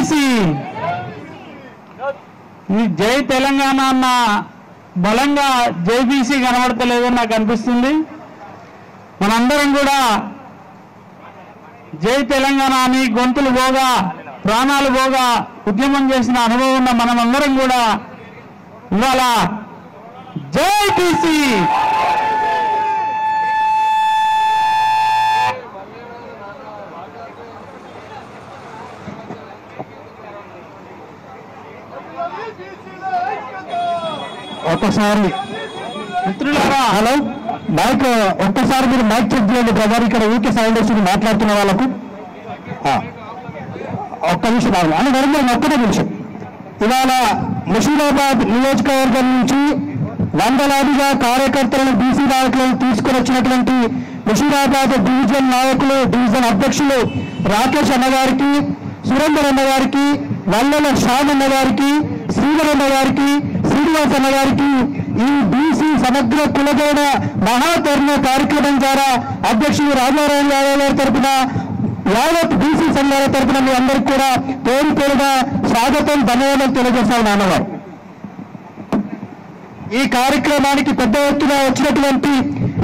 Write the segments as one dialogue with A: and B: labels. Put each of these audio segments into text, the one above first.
A: BC. ఈ జై తెలంగాణ అన్న బలంగా జై బీసీ కనబడతలేదని నాకు అనిపిస్తుంది. మనందరం కూడా జై తెలంగాణ అని గొంతులు పోగా ప్రాణాలు పోగా ఉద్యమం చేసిన అనుభవం ఉన్న మనమందరం కూడా ఇవాళ జై బీసీ. ఒక్కసారి మిత్రులారా, హలో మైక్ ఒక్కసారి మీరు మైక్ చెక్ చేయండి బ్రదర్. ఇక్కడ ఊకే సౌండ్ వచ్చి మాట్లాడుతున్న వాళ్ళకు ఒక్క నిమిషం రావాలి అని వరకు ఒక్కటే నిమిషం. ఇవాళ ముషీరాబాద్ నియోజకవర్గం నుంచి వందలాదిగా కార్యకర్తలను బీసీ నాయకులను తీసుకుని వచ్చినటువంటి ముషీరాబాద్ డివిజన్ నాయకులు, డివిజన్ అధ్యక్షులు రాకేష్ అన్న గారికి, సురేందర్ అన్న గారికి, వల్లెల షాన్ అన్న గారికి, శ్రీధర్ అన్న గారికి, శ్రీనివాస్ అన్న గారికి ఈ బీసీ సమగ్ర కులగౌడ మహాధర్మ కార్యక్రమం ద్వారా అధ్యక్షులు రాజారావు యాదవ్ గారి తరఫున యావత్ బీసీ సంఘాల తరఫున మీ అందరికీ కూడా పేరు పేరుగా స్వాగతం, ధన్యవాదాలు తెలియజేస్తా ఉన్నాను. ఈ కార్యక్రమానికి పెద్ద ఎత్తున వచ్చినటువంటి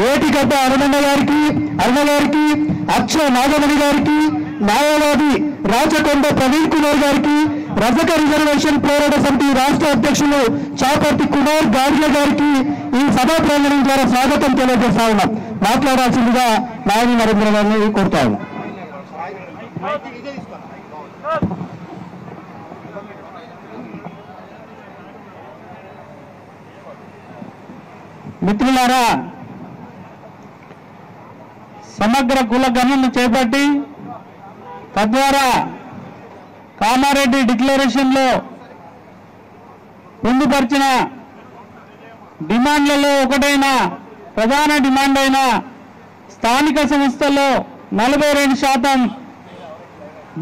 A: ఏటిగడ్డ అరుణన్న గారికి, అక్ష నాగమణి గారికి, న్యాయవాది రాచకొండ ప్రవీణ్ కుమార్ గారికి, రజక రిజర్వేషన్ పోరాట సమితి రాష్ట్ర అధ్యక్షులు చాపర్తి కుమార్ గాడిల గారికి ఈ సభా ప్రాంగణం ద్వారా స్వాగతం తెలియజేస్తా ఉన్నాం. మాట్లాడాల్సిందిగా నాయని నరేంద్ర గారిని కోరుతా ఉన్నాం. మిత్రులారా, సమగ్ర కుల గణనను చేపట్టి తద్వారా కామారెడ్డి డిక్లరేషన్లో పొందుపరిచిన డిమాండ్లలో ఒకటైన ప్రధాన డిమాండ్ అయిన స్థానిక సంస్థల్లో 42%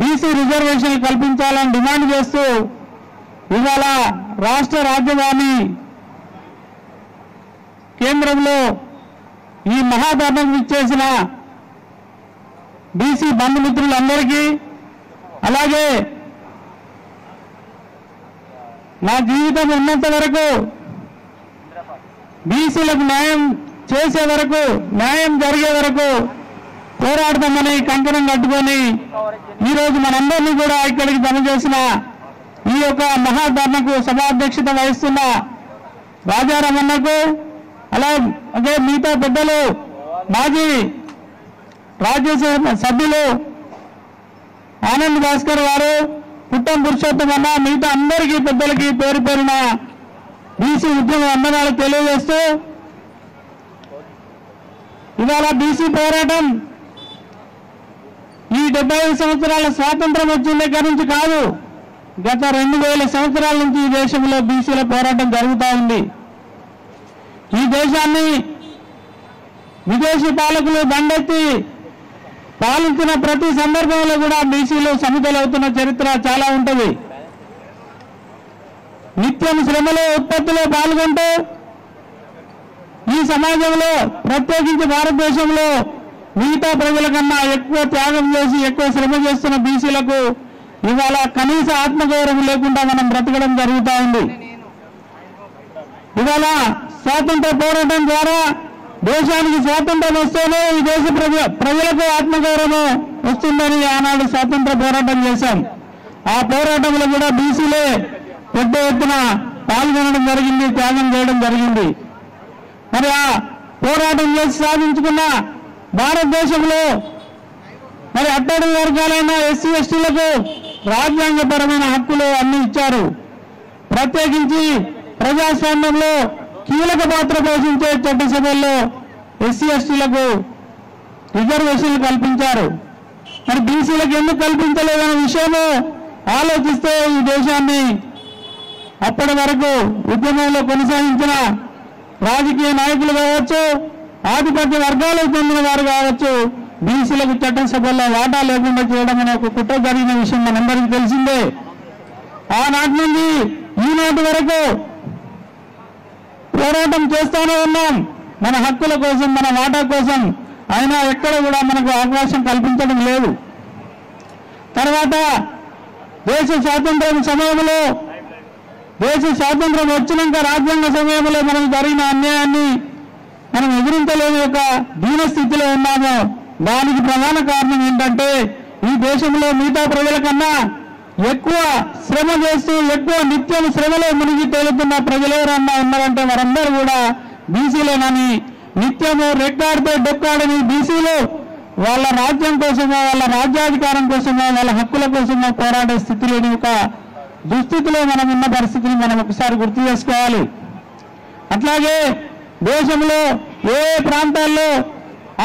A: బీసీ రిజర్వేషన్లు కల్పించాలని డిమాండ్ చేస్తూ ఇవాళ రాష్ట్ర రాజధాని కేంద్రంలో ఈ మహాధర్మం ఇచ్చేసిన బీసీ బంధుమిత్రులందరికీ, అలాగే నా జీవితం ఉన్నంత వరకు బీసీలకు న్యాయం చేసే వరకు, న్యాయం జరిగే వరకు పోరాడతామని కంకణం కట్టుకొని ఈరోజు మనందరినీ కూడా ఇక్కడికి జమ చేసిన ఈ యొక్క మహాధర్మకు సభాధ్యక్షత వహిస్తున్న రాజారామన్నకు, అలాగే మిగతా పెద్దలు, మాజీ రాజ్యసభ సభ్యులు ఆనంద్ భాస్కర్ గారు, పుట్టం పురుషోత్తం అన్న, మిగతా అందరికీ పెద్దలకి పేరు పేరున బీసీ ఉద్యమ వందనాలు తెలియజేస్తూ ఇవాళ బీసీ పోరాటం ఈ 75 సంవత్సరాల స్వాతంత్రం వచ్చిన దగ్గర నుంచి కాదు, గత 2000 సంవత్సరాల నుంచి ఈ దేశంలో బీసీల పోరాటం జరుగుతూ ఉంది. ఈ దేశాన్ని విదేశీ పాలకులు దండెత్తి పాలించిన ప్రతి సందర్భంలో కూడా బీసీలు సముఖలవుతున్న చరిత్ర చాలా ఉంటుంది. నిత్యం శ్రమలో ఉత్పత్తిలో పాల్గొంటూ ఈ సమాజంలో, ప్రత్యేకించి భారతదేశంలో మిగతా ప్రజల కన్నా ఎక్కువ త్యాగం చేసి ఎక్కువ శ్రమ చేస్తున్న బీసీలకు ఇవాళ కనీస ఆత్మగౌరవం లేకుండా మనం బ్రతకడం జరుగుతూ ఉంది. ఇవాళ స్వాతంత్ర పోరాటం ద్వారా దేశానికి స్వాతంత్రం వస్తేనే ఈ దేశ ప్రజలకు ఆత్మగౌరవం వస్తుందని ఆనాడు స్వాతంత్ర పోరాటం చేశాం. ఆ పోరాటంలో కూడా బీసీలే పెద్ద ఎత్తున పాల్గొనడం జరిగింది, త్యాగం చేయడం జరిగింది. మరి ఆ పోరాటం చేసి సాధించుకున్న భారతదేశంలో మరి అట్టడుగు వర్గాలైన ఎస్సీ ఎస్టీలకు రాజ్యాంగపరమైన హక్కులు అన్ని ఇచ్చారు. ప్రత్యేకించి ప్రజాస్వామ్యంలో కీలక పాత్ర పోషించే చట్టసభల్లో ఎస్సీ ఎస్టీలకు రిజర్వేషన్లు కల్పించారు. మరి బీసీలకు ఎందుకు కల్పించలేదనే విషయము ఆలోచిస్తే ఈ దేశాన్ని అప్పటి వరకు ఉద్యమంలో కొనసాగించిన రాజకీయ నాయకులు కావచ్చు, ఆధిపత్య వర్గాలకు చెందిన వారు కావచ్చు, బీసీలకు చట్టసభల్లో వాటా లేకుండా చేయడం అనే ఒక కుట్ర జరిగిన విషయం మనందరికీ తెలిసిందే. ఆనాటి నుండి ఈనాటి వరకు పోరాటం చేస్తూనే ఉన్నాం మన హక్కుల కోసం, మన వాటా కోసం. అయినా ఎక్కడ కూడా మనకు అవకాశం కల్పించడం లేదు. తర్వాత దేశ స్వాతంత్రం సమయంలో దేశ స్వాతంత్రం వచ్చినాక రాజ్యాంగ సమయంలో మనకు జరిగిన అన్యాయాన్ని మనం ఎదురించలేని ఒక దీన స్థితిలో ఉన్నాము. దానికి ప్రధాన కారణం ఏంటంటే ఈ దేశంలో మిగతా ప్రజల కన్నా ఎక్కువ శ్రమ చేస్తూ ఎక్కువ నిత్యం శ్రమలో మునిగి తేలుతున్న ప్రజలు ఎవరన్నా ఉన్నారంటే వారందరూ కూడా బీసీలేనని, నిత్యము రెక్కాడితే డొక్కాడని బీసీలు వాళ్ళ రాజ్యం కోసమో వాళ్ళ రాజ్యాధికారం కోసమో వాళ్ళ హక్కుల కోసమో పోరాడే స్థితి లేని ఒక దుస్థితిలో మనం ఉన్న పరిస్థితిని మనం ఒకసారి గుర్తు చేసుకోవాలి. అట్లాగే దేశంలో ఏ ప్రాంతాల్లో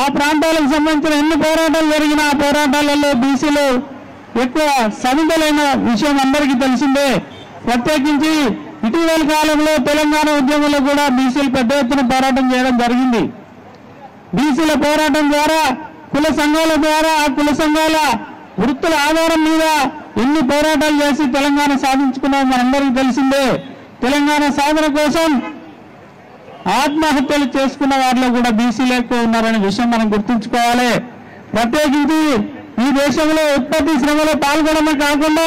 A: ఆ ప్రాంతాలకు సంబంధించిన ఎన్ని పోరాటాలు జరిగినా ఆ పోరాటాలలో బీసీలు ఎక్కువ సమిధలైన విషయం అందరికీ తెలిసిందే. ప్రత్యేకించి ఇటీవల కాలంలో తెలంగాణ ఉద్యమంలో కూడా బీసీలు పెద్ద ఎత్తున పోరాటం చేయడం జరిగింది. బీసీల పోరాటం ద్వారా కుల సంఘాల ద్వారా ఆ కుల సంఘాల వృత్తుల ఆధారం మీద ఎన్ని పోరాటాలు చేసి తెలంగాణ సాధించుకున్నాం మనందరికీ తెలిసిందే. తెలంగాణ సాధన కోసం ఆత్మహత్యలు చేసుకున్న వారిలో కూడా బీసీలు ఎక్కువ ఉన్నారనే విషయం మనం గుర్తుంచుకోవాలి. ప్రత్యేకించి ఈ దేశంలో ఉత్పత్తి శ్రమలో పాల్గొనడమే కాకుండా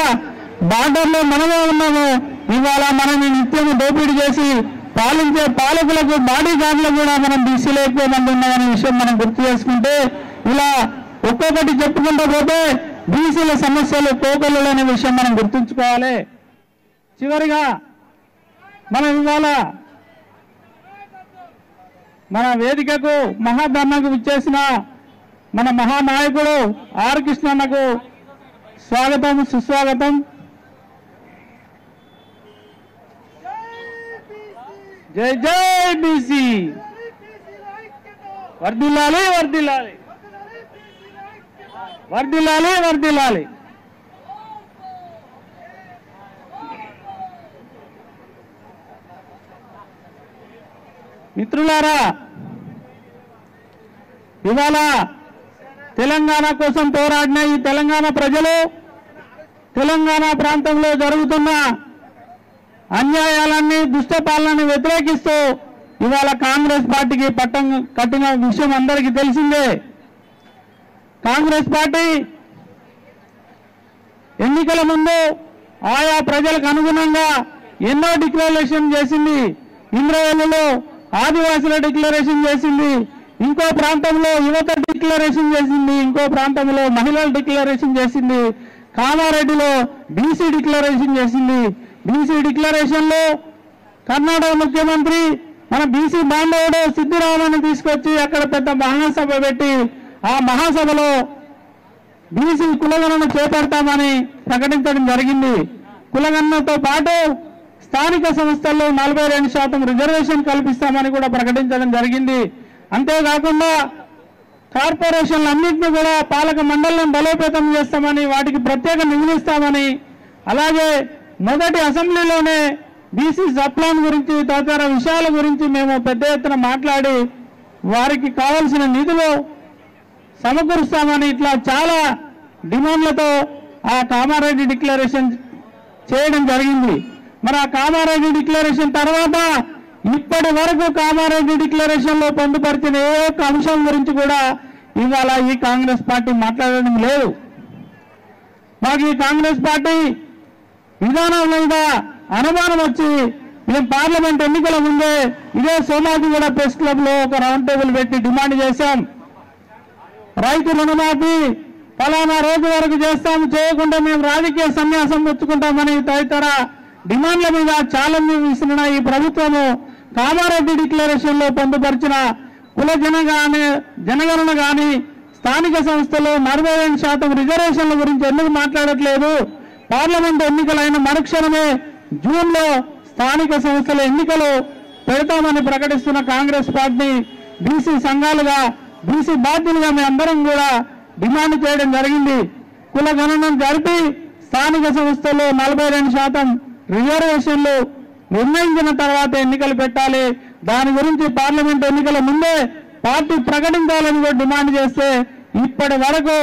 A: బార్డర్లో మనమే ఉన్నాము. ఇవాళ మనం నిత్యం దోపిడీ చేసి పాలించే పాలకులకు బాడీ గార్డులకు కూడా మనం బీసీలు ఎక్కువ మంది ఉన్నామనే విషయం మనం గుర్తు చేసుకుంటే ఇలా ఒక్కొక్కటి చెప్పుకుంటూ పోతే బీసీల సమస్యలు కోకొల్లు అనే విషయం మనం గుర్తుంచుకోవాలి. చివరిగా మనం ఇవాళ మన వేదికకు మహాధర్నాకు విచ్చేసిన మన మహానాయకుడు ఆర్ కృష్ణన్నకు స్వాగతం, సుస్వాగతం. జై జై బీసీ, వర్ధిల్లాలి వర్ధిల్లాలి వర్ధిల్లాలి వర్ధిల్లాలి. మిత్రులారా, ఇవాళ తెలంగాణ కోసం పోరాడిన ఈ తెలంగాణ ప్రజలు తెలంగాణ ప్రాంతంలో జరుగుతున్న అన్యాయాలన్నీ దుష్ట పాలనని వ్యతిరేకిస్తూ ఇవాళ కాంగ్రెస్ పార్టీకి పట్టం కట్టిన విషయం అందరికీ తెలిసిందే. కాంగ్రెస్ పార్టీ ఎన్నికల ముందు ఆయా ప్రజలకు అనుగుణంగా ఎన్నో డిక్లరేషన్ చేసింది. ఇంద్రవెల్లిలో ఆదివాసుల డిక్లరేషన్ చేసింది, ఇంకో ప్రాంతంలో యువత డిక్లరేషన్ చేసింది, ఇంకో ప్రాంతంలో మహిళల డిక్లరేషన్ చేసింది, కామారెడ్డిలో బీసీ డిక్లరేషన్ చేసింది. బీసీ డిక్లరేషన్ లో కర్ణాటక ముఖ్యమంత్రి మన బీసీ బాంధవుడు సిద్ధిరామని తీసుకొచ్చి అక్కడ పెద్ద మహాసభ పెట్టి ఆ మహాసభలో బీసీ కులగణన చేపడతామని ప్రకటించడం జరిగింది. కులగణనతో పాటు స్థానిక సంస్థల్లో 42% రిజర్వేషన్ కల్పిస్తామని కూడా ప్రకటించడం జరిగింది. అంతేకాకుండా కార్పొరేషన్లన్నింటినీ కూడా పాలక మండలిని బలోపేతం చేస్తామని, వాటికి ప్రత్యేక నిధులు ఇస్తామని, అలాగే మొదటి అసెంబ్లీలోనే బీసీ సప్లాన్ గురించి తదితర విషయాల గురించి మేము పెద్ద ఎత్తున మాట్లాడి వారికి కావాల్సిన నిధులు సమకూరుస్తామని ఇట్లా చాలా డిమాండ్లతో ఆ కామారెడ్డి డిక్లరేషన్ చేయడం జరిగింది. మరి ఆ కామారెడ్డి డిక్లరేషన్ తర్వాత ఇప్పటి వరకు కామారెడ్డి డిక్లరేషన్ లో పొందుపరిచిన ఏ ఒక్క అంశం గురించి కూడా ఇవాళ ఈ కాంగ్రెస్ పార్టీ మాట్లాడడం లేదు. మాకు ఈ కాంగ్రెస్ పార్టీ విధానం మీద అనుమానం వచ్చి మేము పార్లమెంట్ ఎన్నికల ముందే ఇదే సోమాజిగూడ ప్రెస్ క్లబ్ లో ఒక రౌండ్ టేబుల్ పెట్టి డిమాండ్ చేశాం. రైతు రుణమాఫీ ఫలానా రోజు వరకు చేస్తాం, చేయకుండా మేము రాజకీయ సన్యాసం పుచ్చుకుంటామని తదితర డిమాండ్ల మీద ఛాలెంజ్ విసిరిన ఈ ప్రభుత్వము కామారెడ్డి డిక్లరేషన్ లో పొందుపరిచిన కుల జనగణన గాని స్థానిక సంస్థల్లో 42% రిజర్వేషన్ల గురించి ఎందుకు మాట్లాడట్లేదు? పార్లమెంట్ ఎన్నికలైన మరుక్షణమే జూన్ లో స్థానిక సంస్థల ఎన్నికలు పెడతామని ప్రకటిస్తున్న కాంగ్రెస్ పార్టీ బీసీ సంఘాలుగా బీసీ బాధ్యులుగా మేమందరం కూడా డిమాండ్ చేయడం జరిగింది. కుల గణనం జరిపి స్థానిక సంస్థల్లో 42% రిజర్వేషన్లు నిర్ణయించిన తర్వాత ఎన్నికలు పెట్టాలి. దాని గురించి పార్లమెంట్ ఎన్నికల ముందే పార్టీ ప్రకటించాలని కూడా డిమాండ్ చేస్తే ఇప్పటి వరకు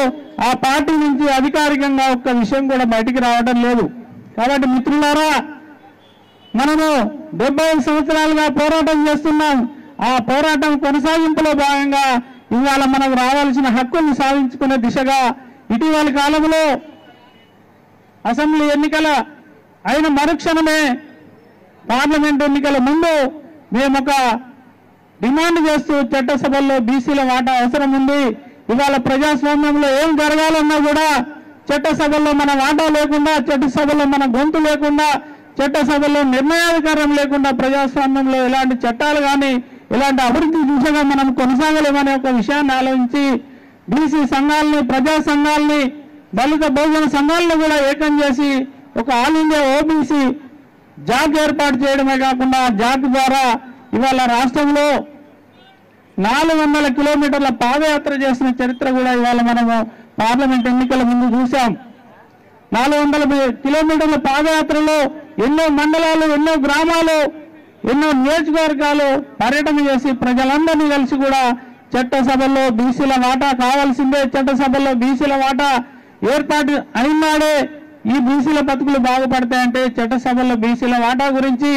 A: ఆ పార్టీ నుంచి అధికారికంగా ఒక్క విషయం కూడా బయటికి రావడం లేదు. కాబట్టి మిత్రులారా, మనము 75 సంవత్సరాలుగా పోరాటం చేస్తున్నాం. ఆ పోరాటం కొనసాగింపులో భాగంగా ఇవాళ మనకు రావాల్సిన హక్కుల్ని సాధించుకునే దిశగా ఇటీవల కాలంలో అసెంబ్లీ ఎన్నికల అయిన మరుక్షణమే పార్లమెంట్ ఎన్నికల ముందు మేము ఒక డిమాండ్ చేస్తూ చట్టసభల్లో బీసీల వాటా అవసరం ఉంది. ఇవాళ ప్రజాస్వామ్యంలో ఏం జరగాలన్నా కూడా చట్టసభల్లో మన వాటా లేకుండా, చట్టసభల్లో మన గొంతు లేకుండా, చట్టసభల్లో నిర్ణయాధికారం లేకుండా ప్రజాస్వామ్యంలో ఎలాంటి చట్టాలు కానీ ఇలాంటి అభివృద్ధి దిశగా మనం కొనసాగలేమనే ఒక విషయాన్ని ఆలోచించి బీసీ సంఘాలని, ప్రజా సంఘాలని, దళిత బహుజన సంఘాలను కూడా ఏకం చేసి ఒక ఆల్ ఇండియా ఓబీసీ జాక్ ఏర్పాటు చేయడమే కాకుండా జాక్ ద్వారా ఇవాళ రాష్ట్రంలో 400 కిలోమీటర్ల పాదయాత్ర చేసిన చరిత్ర కూడా ఇవాళ మనము పార్లమెంట్ ఎన్నికల ముందు చూసాం. 400 కిలోమీటర్ల పాదయాత్రలో ఎన్నో మండలాలు, ఎన్నో గ్రామాలు, ఎన్నో నియోజకవర్గాలు పర్యటన చేసి ప్రజలందరినీ కలిసి కూడా చట్టసభల్లో బీసీల వాటా కావాల్సిందే, చట్టసభల్లో బీసీల వాటా ఏర్పాటు అయినాడే ఈ బీసీల బతుకులు బాగుపడతాయంటే చట్టసభల్లో బీసీల వాటా గురించి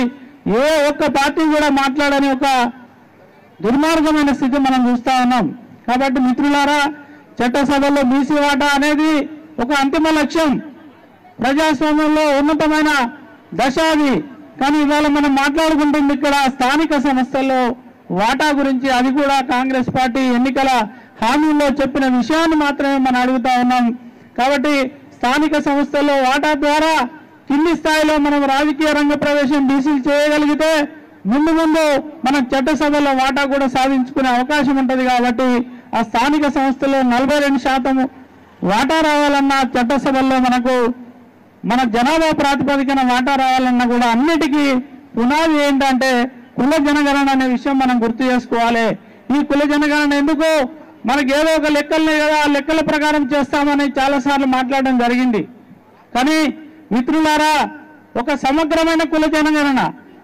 A: ఏ ఒక్క పార్టీ కూడా మాట్లాడని ఒక దుర్మార్గమైన స్థితి మనం చూస్తా ఉన్నాం. కాబట్టి మిత్రులారా, చట్టసభల్లో బీసీ వాటా అనేది ఒక అంతిమ లక్ష్యం, ప్రజాస్వామ్యంలో ఉన్నతమైన దశ అది. కానీ ఇవాళ మనం మాట్లాడుకుంటుంది ఇక్కడ స్థానిక సంస్థల్లో వాటా గురించి. అది కూడా కాంగ్రెస్ పార్టీ ఎన్నికల హామీల్లో చెప్పిన విషయాన్ని మాత్రమే మనం అడుగుతా ఉన్నాం. కాబట్టి స్థానిక సంస్థల్లో వాటా ద్వారా కింది స్థాయిలో మనం రాజకీయ రంగ ప్రవేశం బీసీలు చేయగలిగితే ముందు మనం చట్టసభలో వాటా కూడా సాధించుకునే అవకాశం ఉంటుంది. కాబట్టి ఆ స్థానిక సంస్థలో 42% వాటా రావాలన్నా, చట్టసభల్లో మన జనాభా ప్రాతిపదికన వాటా రావాలన్నా కూడా అన్నిటికీ పునాది ఏంటంటే కుల జనగణన అనే విషయం మనం గుర్తు చేసుకోవాలి. ఈ కుల జనగణన ఎందుకు? మనకి ఏదో ఒక లెక్కలనే కదా, ఆ లెక్కల ప్రకారం చేస్తామని చాలాసార్లు మాట్లాడడం జరిగింది. కానీ మిత్రులారా, ఒక సమగ్రమైన కుల జనగణన,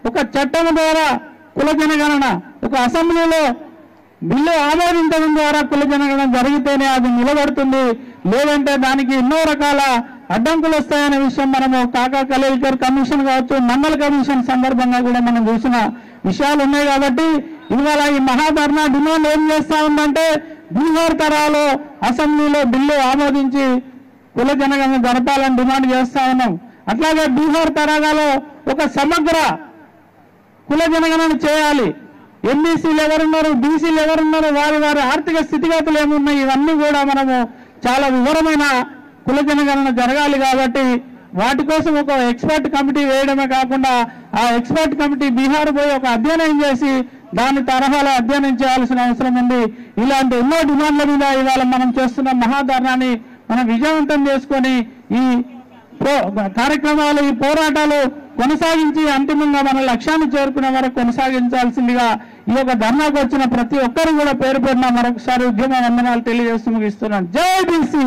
A: ఒక చట్టం ద్వారా కుల జనగణన, ఒక అసెంబ్లీలో బిల్లు ఆమోదించడం ద్వారా కుల జనగణన జరిగితేనే అది నిలబడుతుంది. లేదంటే దానికి ఎన్నో రకాల అడ్డంకులు వస్తాయనే విషయం మనము కాకా కలేల్కర్ కమిషన్ కావచ్చు, మండల్ కమిషన్ సందర్భంగా కూడా మనం చూసిన విషయాలు ఉన్నాయి. కాబట్టి ఇవాళ ఈ మహాధర్నా డిమాండ్ ఏం చేస్తా ఉందంటే బీహార్ తరాలో అసెంబ్లీలో బిల్లు ఆమోదించి కుల జనగణన జరపాలని డిమాండ్ చేస్తా ఉన్నాం. అట్లాగే బీహార్ తరహాలో ఒక సమగ్ర కుల జనగణన చేయాలి. ఎంబీసీలు ఎవరున్నారు, బీసీలు ఎవరున్నారు, వారి ఆర్థిక స్థితిగతులు ఏమున్నాయి, ఇవన్నీ కూడా మనము చాలా వివరమైన కుల జనగణన జరగాలి. కాబట్టి వాటి కోసం ఒక ఎక్స్పర్ట్ కమిటీ వేయడమే కాకుండా ఆ ఎక్స్పర్ట్ కమిటీ బీహార్ పోయి ఒక అధ్యయనం చేసి దాని తరహాలో అధ్యయనం చేయాల్సిన అవసరం ఉంది. ఇలాంటి ఎన్నో డిమాండ్ల మీద ఇవాళ మనం చేస్తున్న మహాధర్నాన్ని మనం విజయవంతం చేసుకొని ఈ కార్యక్రమాలు, ఈ పోరాటాలు కొనసాగించి అంతిమంగా మన లక్ష్యాన్ని చేరుకునే వరకు కొనసాగించాల్సిందిగా ఈ యొక్క ధర్నాకు వచ్చిన ప్రతి ఒక్కరు కూడా పేరు పేరున మరొకసారి ఉద్యమ వందనాలు తెలియజేస్తూ ముగిస్తున్నాను. జై బీసీ.